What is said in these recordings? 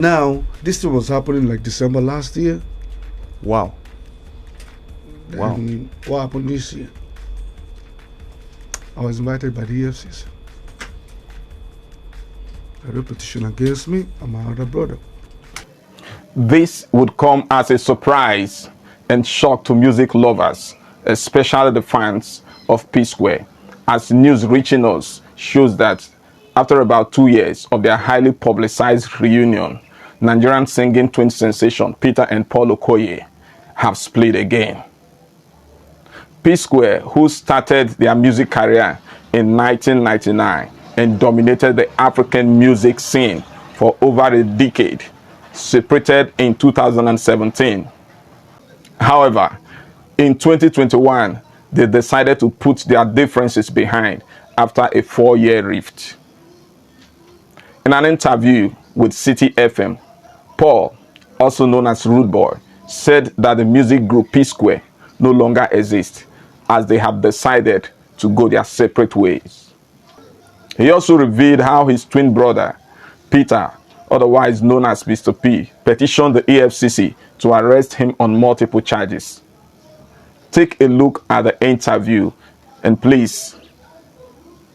Now, this thing was happening like December last year. Wow. Wow. And what happened this year? I was invited by the EFCC. A repetition against me and my other brother. This would come as a surprise and shock to music lovers, especially the fans of P Square, as news reaching us shows that after about 2 years of their highly publicized reunion, Nigerian singing twin sensation Peter and Paul Okoye have split again. P Square, who started their music career in 1999 and dominated the African music scene for over a decade, separated in 2017. However, in 2021, they decided to put their differences behind after a 4-year rift. In an interview with City FM, Paul, also known as Rudeboy, said that the music group P Square no longer exists as they have decided to go their separate ways. He also revealed how his twin brother, Peter, otherwise known as Mr. P, petitioned the EFCC to arrest him on multiple charges. Take a look at the interview and please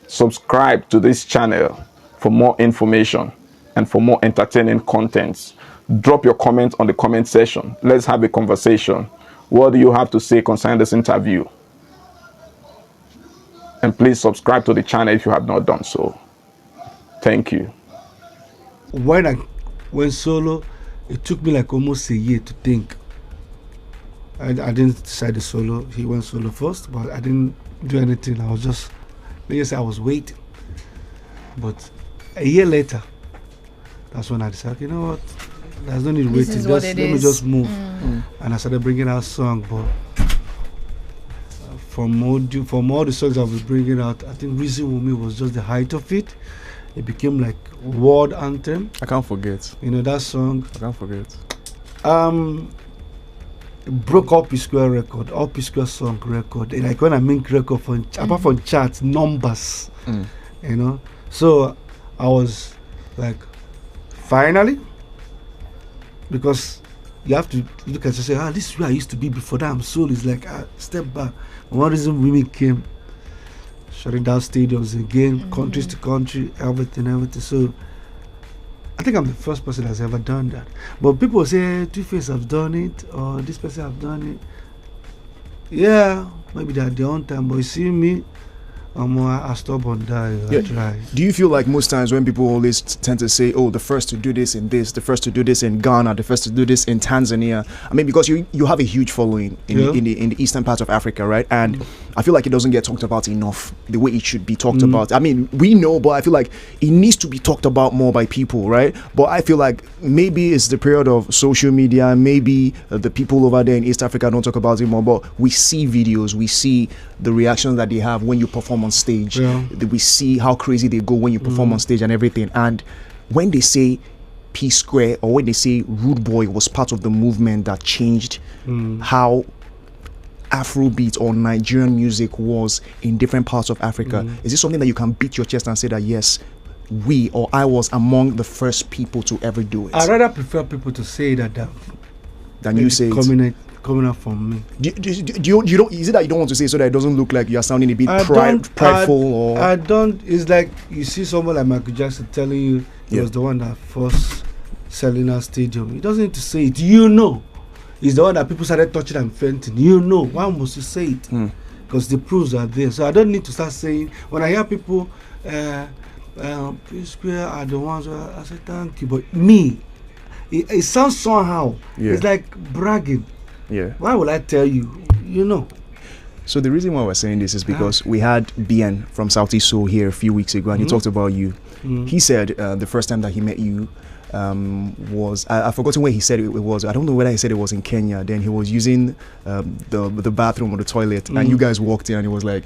subscribe to this channel for more information and for more entertaining contents. Drop your comment on the comment section. Let's have a conversation. What do you have to say concerning this interview? And please subscribe to the channel if you have not done so. Thank you. When I went solo, it took me like almost a year to think. I didn't decide the solo. He went solo first, but I didn't do anything. I was just, I was waiting. But a year later, that's when I decided, you know what, there's no need waiting. Let me just move. And I started bringing out songs. But from all the songs I was bringing out, I think Reason With Me was just the height of it. It became like world anthem. I can't forget. You know that song. I can't forget. It broke up P Square record, up P Square song record. And like when I make record apart from charts, numbers. You know. So I was like, finally, because you have to look at it and say, this is where I used to be before that. I'm soul is like, step back. One reason women came, shutting down stadiums again, countries to country, everything. So I think I'm the first person that's ever done that. But people say, Two-Face have done it, or this person have done it. Yeah, maybe they're their own time, but you see me, I stop on that. I try. Do you feel like most times when people always tend to say, oh, the first to do this in this, the first to do this in Ghana, the first to do this in Tanzania, I mean, because you have a huge following in the eastern part of Africa, right? And I feel like it doesn't get talked about enough the way it should be talked about. I mean, we know, but I feel like it needs to be talked about more by people, right? But I feel like maybe it's the period of social media, maybe the people over there in East Africa don't talk about it more, but we see videos, we see the reactions that they have when you perform on stage. We see how crazy they go when you perform on stage and everything. And when they say P Square, or when they say Rudeboy was part of the movement that changed how Afrobeat or Nigerian music was in different parts of Africa, is this something that you can beat your chest and say that yes, we or I was among the first people to ever do it? I rather prefer people to say that than you say it. Coming up from me. Do you don't? Is it that you don't want to say it so that it doesn't look like you're sounding a bit prideful? Or I don't. It's like you see someone like Michael Jackson telling you he was the one that first selling our stadium. He doesn't need to say it. You know, he's the one that people started touching and fainting. You know, why must you say it? Because the proofs are there. So I don't need to start saying. When I hear people, P Square are the ones. I say thank you, but me, it sounds somehow. It's like bragging. Why would I tell you? You know. So the reason why we're saying this is because we had BN from Southeast Soul here a few weeks ago, and he talked about you. He said the first time that he met you was, I've forgotten where he said it was. I don't know whether he said it was in Kenya. Then he was using the bathroom or the toilet, and you guys walked in, and he was like,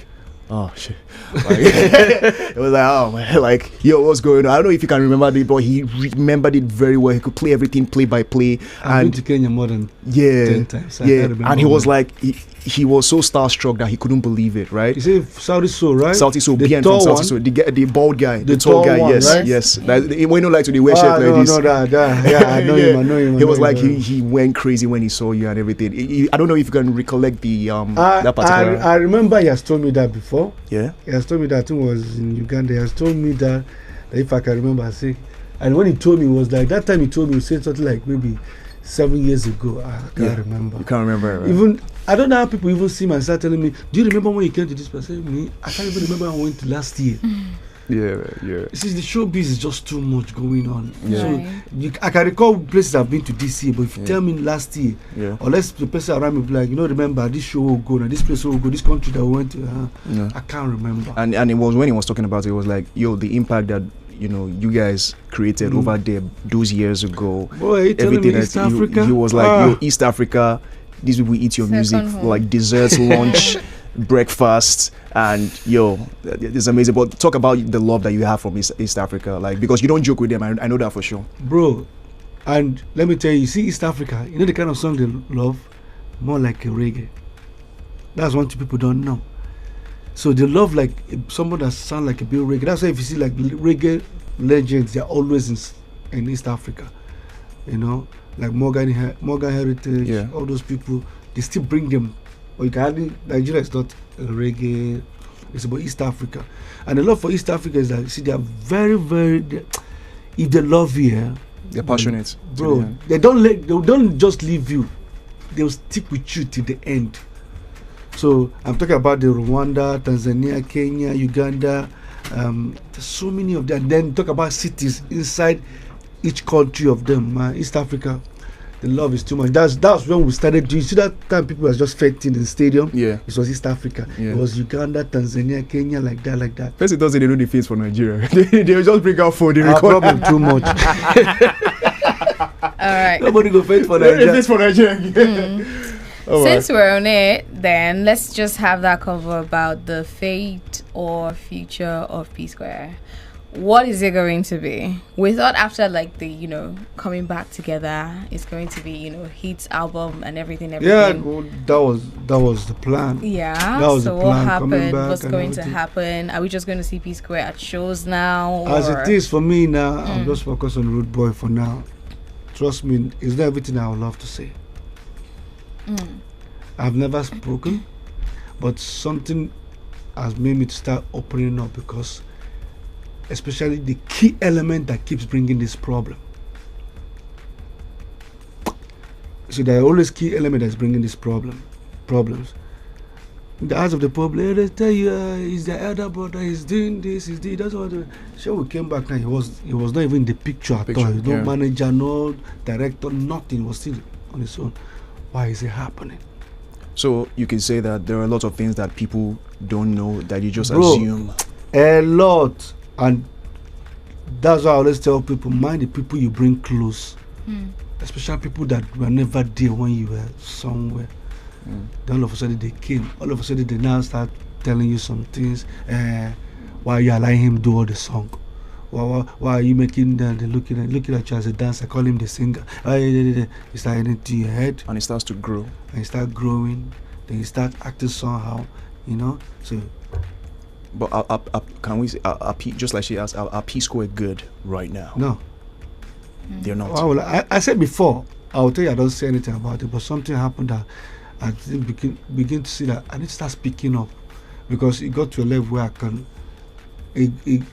Oh shit! Like, it was like, oh man, like, yo, what's going on? I don't know if you can remember it, but he remembered it very well. He could play everything play by play. I've been to Kenya more than 10 times. And he was like, he was so starstruck that he couldn't believe it. Right? You say Saudi Soul, right? Saudi Soul, the BN tall from one, Saudi Soul, the bald guy, the tall tall guy. one, Yes, right? yes. That, when you like to the wear shirt like this. Yeah, I know him. I know him. He was like he went crazy when he saw you and everything. I don't know if you can recollect the that particular. I remember he has told me that before. Yeah. He has told me that I think it was in Uganda. He has told me that if I can remember, I say. And when he told me, it was like that time he told me, he said something like maybe 7 years ago. I can't remember. You can't remember, right? Even I don't know how people even see me and start telling me, do you remember when you came to this place? I say, me, I can't even remember when I went to last year. Yeah. See, the showbiz is just too much going on. Yeah. So I can recall places I've been to this year, but if you tell me last year, unless the person around me be like, remember this show will go, and this place will go, this country that we went to, I can't remember. And it was when he was talking about it, it was like, yo, the impact that you guys created over there those years ago. Boy, everything that East Africa? He was like, yo, East Africa, these people eat your music for like desserts, lunch, breakfast, and yo, it's amazing. But talk about the love that you have from East Africa, like, because you don't joke with them. I know that for sure, bro. And let me tell you, see East Africa, you know the kind of song they love, more like a reggae. That's one thing people don't know. So they love like someone that sounds like a bit reggae. That's why if you see like reggae legends, they're always in East Africa. Like Morgan Heritage, all those people, they still bring them. Or you can hardly, Nigeria is not reggae, it's about East Africa. And the love for East Africa is that, you see, they are very, very, if they love you, they're passionate. Bro, they don't just leave you, they'll stick with you till the end. So I'm talking about the Rwanda, Tanzania, Kenya, Uganda, there's so many of them. Then talk about cities inside each country of them. East Africa, the love is too much. That's when we started. Do you see that time people were just fighting in the stadium? Yeah. It was East Africa. Yeah. It was Uganda, Tanzania, Kenya, like that. Person doesn't do the face for Nigeria. they will just bring out phone. They Our record problem too much. All right. Nobody go fight for Nigeria. Face for Nigeria. Since we're on it, then let's just have that cover about the fate or future of P Square. What is it going to be? We thought after like the coming back together, it's going to be hits album and everything. Yeah, well, that was the plan. Yeah. That was so the plan. What happened? What's going to happen? Are we just going to see P Square at shows now? As it is for me now, I'm just focused on Rudeboy for now. Trust me, it's not everything I would love to say. I've never spoken, but something has made me to start opening up, because especially the key element that keeps bringing this problem. So there are always key element that's bringing this problems. In the eyes of the public, they tell you he's the elder brother, he's doing this, he's doing that's what. So we came back now, he was not even in the picture at all. He's no manager, no director, nothing. He was still on his own. Why is it happening? So you can say that there are a lot of things that people don't know that you just assume. A lot. And that's why I always tell people, mind the people you bring close. Especially people that were never there when you were somewhere. Then all of a sudden they came. All of a sudden they now start telling you some things. Why are you allowing him do all the song? Why are you making them looking at you as a dancer, call him the singer? You start getting into your head. And it starts to grow. And you start growing. Then you start acting somehow, So. But can we say, just like she asked, are P Square good right now? No. They're not. Well, I said before, I will tell you I don't say anything about it, but something happened that I didn't begin to see that I need to start speaking up, because it got to a level where I can,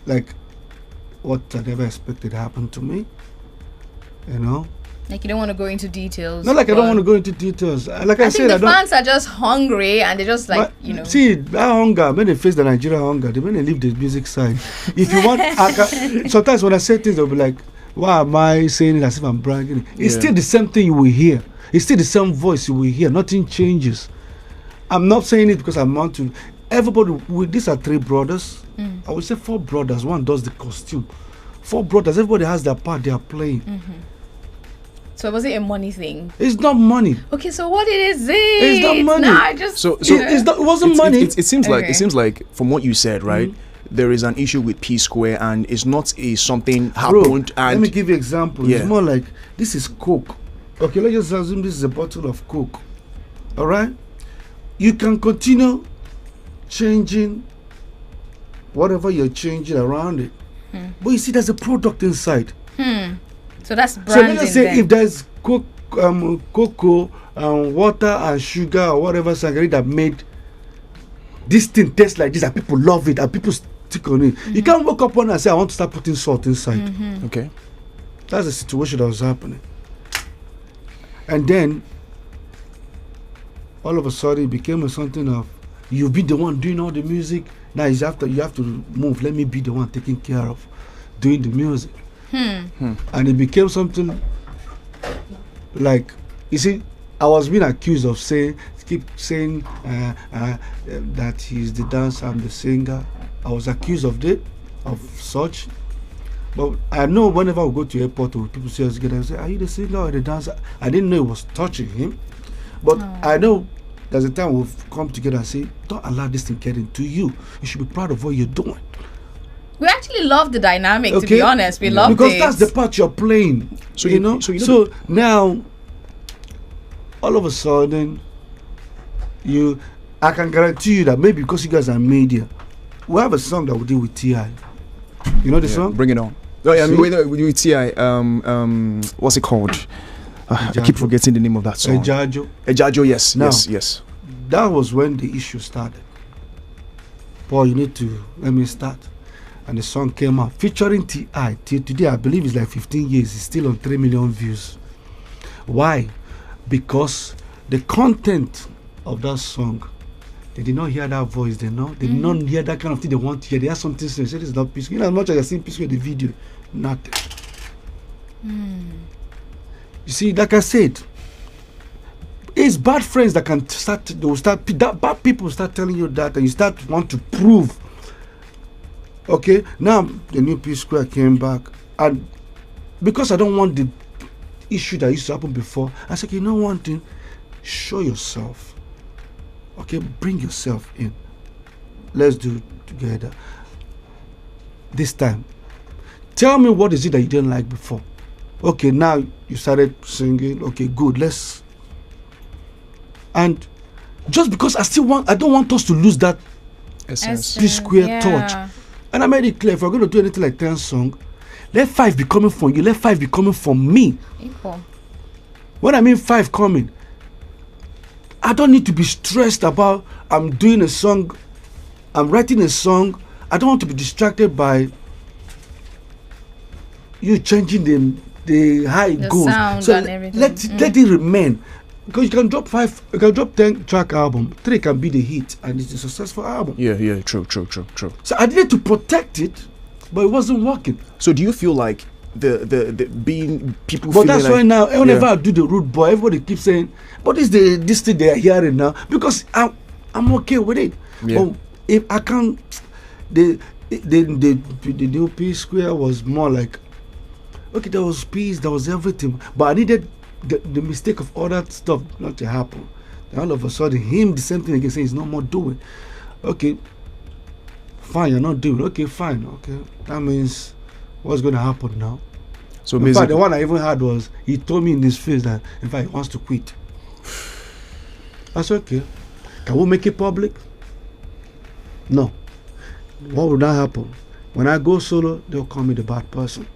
like what I never expected happened to me, Like you don't want to go into details. Not like I don't want to go into details. Like I said, think the fans are just hungry and they just like, See, that hunger, when they face the Nigerian hunger, when they leave the music side. If you want, sometimes when I say things, they'll be like, why am I saying it as if I'm bragging? It's still the same thing you will hear. It's still the same voice you will hear. Nothing changes. I'm not saying it because I'm want to. Everybody, these are 3 brothers. I would say 4 brothers. One does the costume. 4 brothers. Everybody has their part they are playing. So was it a money thing? It's not money. Okay, so what is it? It's not money. Nah, just So It's not, it wasn't money. It seems like Okay. it seems like from what you said, right? There is an issue with P Square, and it's not a something happened. Bro, let And me give you an example. Yeah. It's more like this is Coke. Okay, let's just assume this is a bottle of Coke. All right, you can continue changing whatever you're changing around it, but you see, there's a product inside. so that's So branding. let's just say then. if there's cocoa, water, and sugar or whatever sangria that made this thing taste like this, and people love it, and people stick on it. You can't wake up one and say, I want to start putting salt inside. okay, That's the situation that was happening. And then all of a sudden it became something of, you be the one doing all the music. Now you have to move. Let me be the one taking care of doing the music. And it became something like, you see, I was being accused of keep saying that he's the dancer, I'm the singer. I was accused of such. But I know whenever I go to airport or people see us together, they say, are you the singer or the dancer? I didn't know it was touching him. But I know there's a time we'll come together and say, don't allow this thing get into you. You should be proud of what you're doing. We actually love the dynamic, to be honest. We love because it. that's the part you're playing. So you know. So now, all of a sudden, I can guarantee you that maybe because you guys are media, we have a song that we did with T.I. You know the song? bring it on. Oh, yeah, I mean, wait, with T.I. What's it called? I keep forgetting the name of that song. Ejajo. Yes, Now, yes. That was when the issue started. Paul, you need to let me start. And the song came out featuring T.I. Till today, I believe it's like 15 years. It's still on 3 million views. Why? Because the content of that song, they did not hear that voice. They did not hear that kind of thing they want to hear. They have something to say. This is not peaceful. You know, as much as I seen peaceful in the video, nothing. You see, like I said, it's bad friends that can start. Bad people start telling you that, and you start want to prove. Okay, now the new P Square came back, and because I don't want the issue that used to happen before, I said, you know one thing, show yourself. Okay, bring yourself in. Let's do it together. This time, tell me what is it that you didn't like before. Okay, now you started singing. Okay, good. And just because I don't want us to lose that Essence. P Square touch. And I made it clear, if we're going to do anything like 10 songs, let 5 be coming from you, let 5 be coming from me. Equal. When I mean 5 coming, I don't need to be stressed about I'm doing a song, I'm writing a song. I don't want to be distracted by you changing the how it The goes. sound So and everything. let it remain. Because you can drop 10 track album, 3 can be the hit, and it's a successful album. Yeah, true. So I needed to protect it, but it wasn't working. So do you feel like the being people? But feeling that's like, why now, whenever I do the Rudeboy, everybody keeps saying, "But this thing they are hearing now," because I'm okay with it. Yeah. But if I can't, the new P Square was more like, okay, there was peace, there was everything, but I needed the mistake of all that stuff not to happen. And all of a sudden, the same thing again, saying he's no more doing. Okay, fine, you're not doing. Okay, fine. Okay, that means what's going to happen now? So In fact, basically, the one I even had was, he told me in his face that in fact he wants to quit. That's okay. Can we make it public? No. What would that happen? When I go solo, they'll call me the bad person.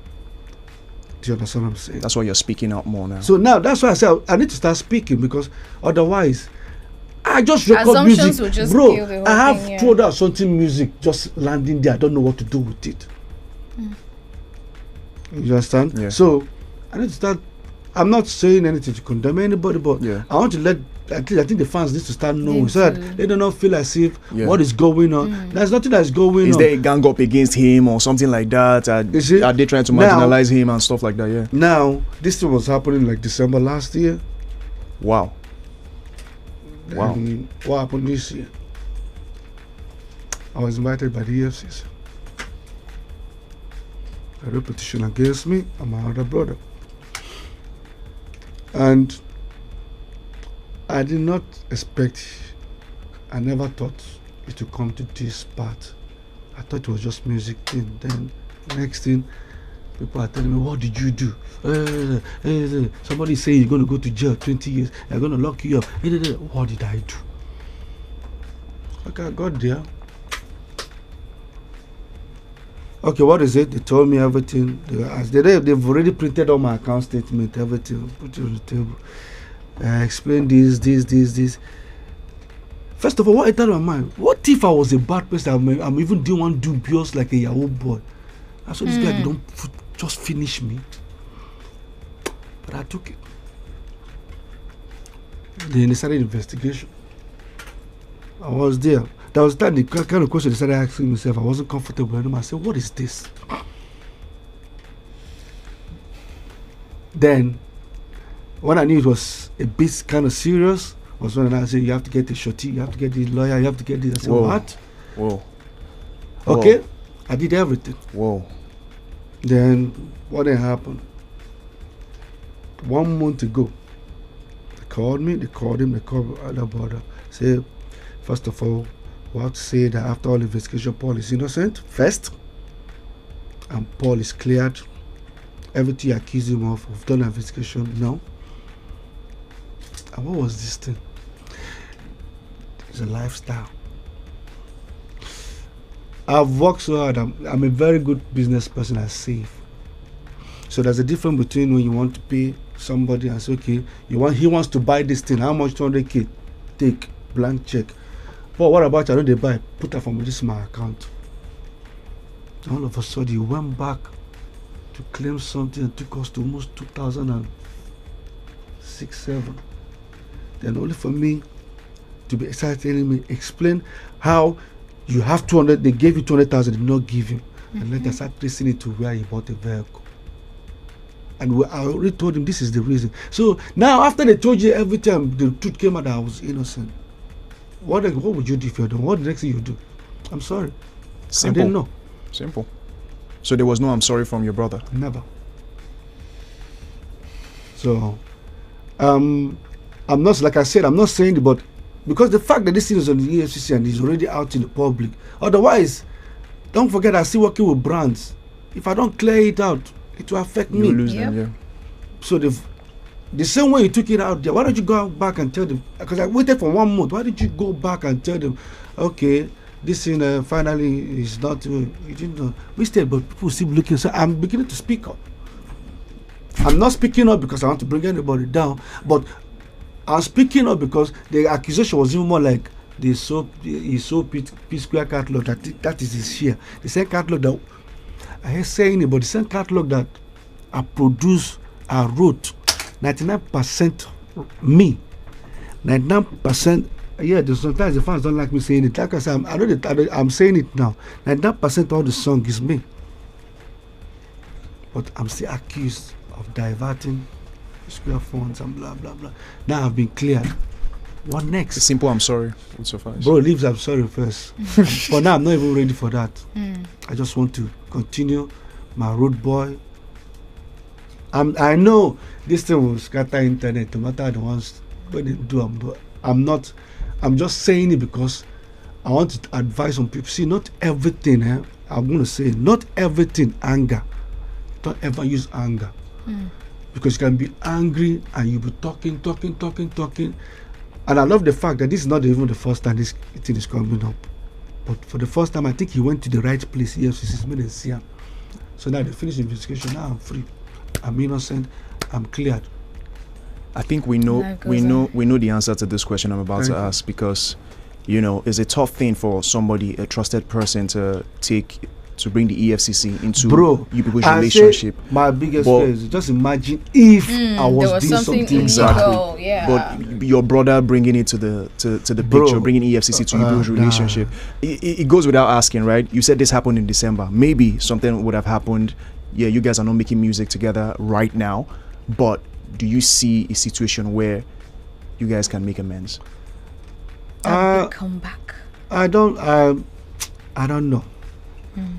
Do you understand what I'm saying? that's why you're speaking out more now. So now that's why I said I need to start speaking, because otherwise I just record Assumptions music. will just Bro, kill the whole I have thing, yeah. thrown out something music just landing there. I don't know what to do with it. You understand? Yeah. So I need to start. I'm not saying anything to condemn anybody, but Yeah. I want to let, at least I think the fans need to start knowing, Need so that to- they do not feel as if Yeah. what is going on. There's nothing that's going Is on. there a gang up against him or something like that? You see? Are they trying to Now- marginalize him and stuff like that? Yeah. Now this thing was happening like December last year. Wow. Wow. And what happened this year? I was invited by the EFCC. A repetition against me and my other brother. And I did not expect, I never thought it would come to this part. I thought it was just music thing. Then next thing, people are telling me, what did you do? Somebody say you're going to go to jail 20 years. They're going to lock you up. What did I do? Okay, I got there. Okay, what is it? They told me everything. They've already printed all my account statement, everything, put it on the table. Explain this. First of all, what entered my mind? What if I was a bad person? I'm even doing one dubious like a Yahoo boy. I saw this guy don't just finish me. But I took it. Then they started investigation. I was there. That was the kind of question they started asking myself. I wasn't comfortable anymore. I said, what is this? Then, when I knew it was a bit kind of serious, was when I said, you have to get the shorty, you have to get the lawyer, you have to get this. I said, what? Whoa. Okay. I did everything. Whoa. Then, what then happened? 1 month ago, they called me, they called him, they called other brother. Say, first of all, we have to say that after all investigation, Paul is innocent, first. And Paul is cleared. Everything you accuse him of, we've done an investigation, no. And what was this thing? It's a lifestyle. I've worked so hard. I'm a very good business person. I save. So there's a difference between when you want to pay somebody and say, okay, he wants to buy this thing. How much? 200K. Take blank check. But what about I know they buy? Put that from this my account. All of a sudden, he went back to claim something and took us to almost 2006, 7. Then only for me to be excited, telling me, explain how you have 200, they gave you 200,000, did not give you. And let us start tracing it to where he bought a vehicle. And I already told him this is the reason. So now after they told you every time the truth came out that I was innocent, what would you do if you're doing? What the next thing you do? I'm sorry. Simple. I didn't know. Simple. So there was no I'm sorry from your brother? Never. So I'm not, like I said, I'm not saying it, but because the fact that this thing is on the EFCC and is already out in the public, otherwise, don't forget I still working with brands. If I don't clear it out, it will affect me. You lose them, yeah. So the same way you took it out there, why don't you go back and tell them? Because I waited for 1 month. Why did you go back and tell them, okay, this thing finally is not, you didn't know. We still, but people still looking. So I'm beginning to speak up. I'm not speaking up because I want to bring anybody down, but I'm speaking up because the accusation was even more like he sold P Square catalog, that is his share. The same catalog that I hate saying it, but the same catalog that I produced, I wrote, 99% me, 99%. Yeah, sometimes the fans don't like me saying it. Like I said, I'm saying it now. 99% of the song is me, but I'm still accused of diverting Square funds and blah blah blah. Now I've been cleared. What next? A simple I'm sorry would suffice. Bro, leaves I'm sorry first. For now, I'm not even ready for that. I just want to continue my Rudeboy. I know this thing will scatter internet, no matter the ones when they do them, but I'm not. I'm just saying it because I want to advise on people. See, not everything. I'm going to say not everything anger. Don't ever use anger. Because you can be angry and you'll be talking. And I love the fact that this is not even the first time this thing is coming up. But for the first time, I think he went to the right place. EFCC made a see him. So now they finished the investigation. Now I'm free. I'm innocent. I'm cleared. I think we know the answer to this question I'm about to ask, because it's a tough thing for somebody, a trusted person, to bring the EFCC into you people's relationship. My biggest fear is just imagine if I was doing something exactly. But your brother bringing it to the picture, bringing EFCC to you people's relationship. It goes without asking, right? You said this happened in December. Maybe something would have happened. Yeah, you guys are not making music together right now, but do you see a situation where you guys can make amends? Come back. I don't know.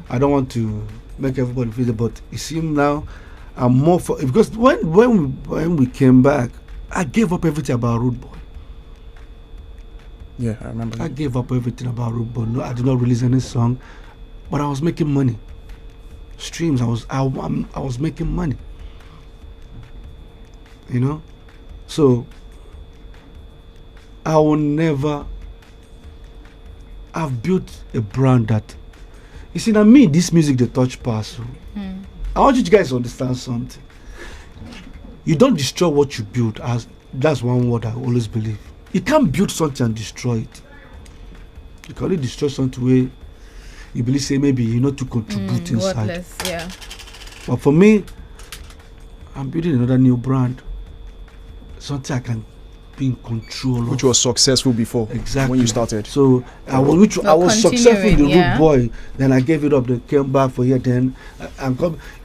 I don't want to make everybody feel it, but it seems now I'm more for, because when we came back, I gave up everything about Rudeboy. Yeah, I remember. I gave up everything about Rudeboy. No, I did not release any song, but I was making money. Streams, I was making money. You know, so I will never. I've built a brand that, you see, now me, this music they touch pass. I want you guys to understand something. You don't destroy what you build. As that's one word I always believe. You can't build something and destroy it. You can only destroy something where you believe, say, maybe you know to contribute inside. Worthless, yeah. But for me, I'm building another new brand. Something I can be in control of. Which was successful before. Exactly. When you started. So I was successful in the Rudeboy. Then I gave it up. They came back for here. Then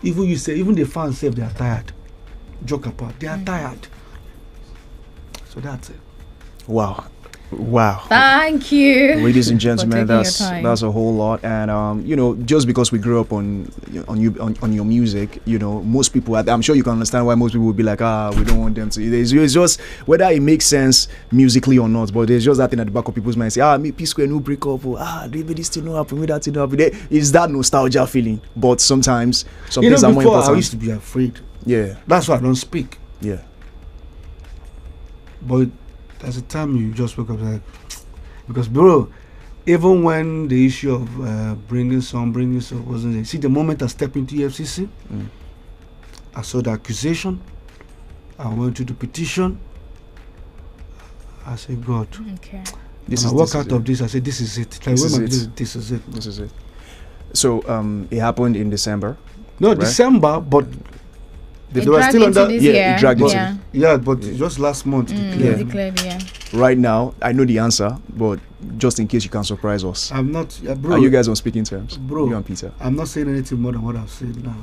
even you say, even the fans say they are tired. Joke apart, they are tired. So that's it. Wow. Thank you, ladies and gentlemen. for taking That's your time. a whole lot. And you know, just because we grew up on your music, you know, most people, I'm sure you can understand why most people would be like, we don't want them to. It's just whether it makes sense musically or not, but there's just that thing at the back of people's minds. Say, me P Square no break up, this thing no happen, that thing no happen. It's that nostalgia feeling. But sometimes some things are more important. I used to be afraid. Yeah, that's why I don't speak. Yeah, but there's a time you just wake up like, because bro, even when the issue of bringing some wasn't there. See, the moment I step into EFCC, I saw the accusation, I went to the petition, I said, God, okay. I walk out of this, I said, this is it. Like, this is it. So it happened in December. No, right? December, but they were still under. It dragged into. Yeah, but just last month declared. Right now, I know the answer, but just in case you can surprise us. I'm not, bro. Are you guys on speaking terms? Bro, you and Peter. I'm not saying anything more than what I've said now.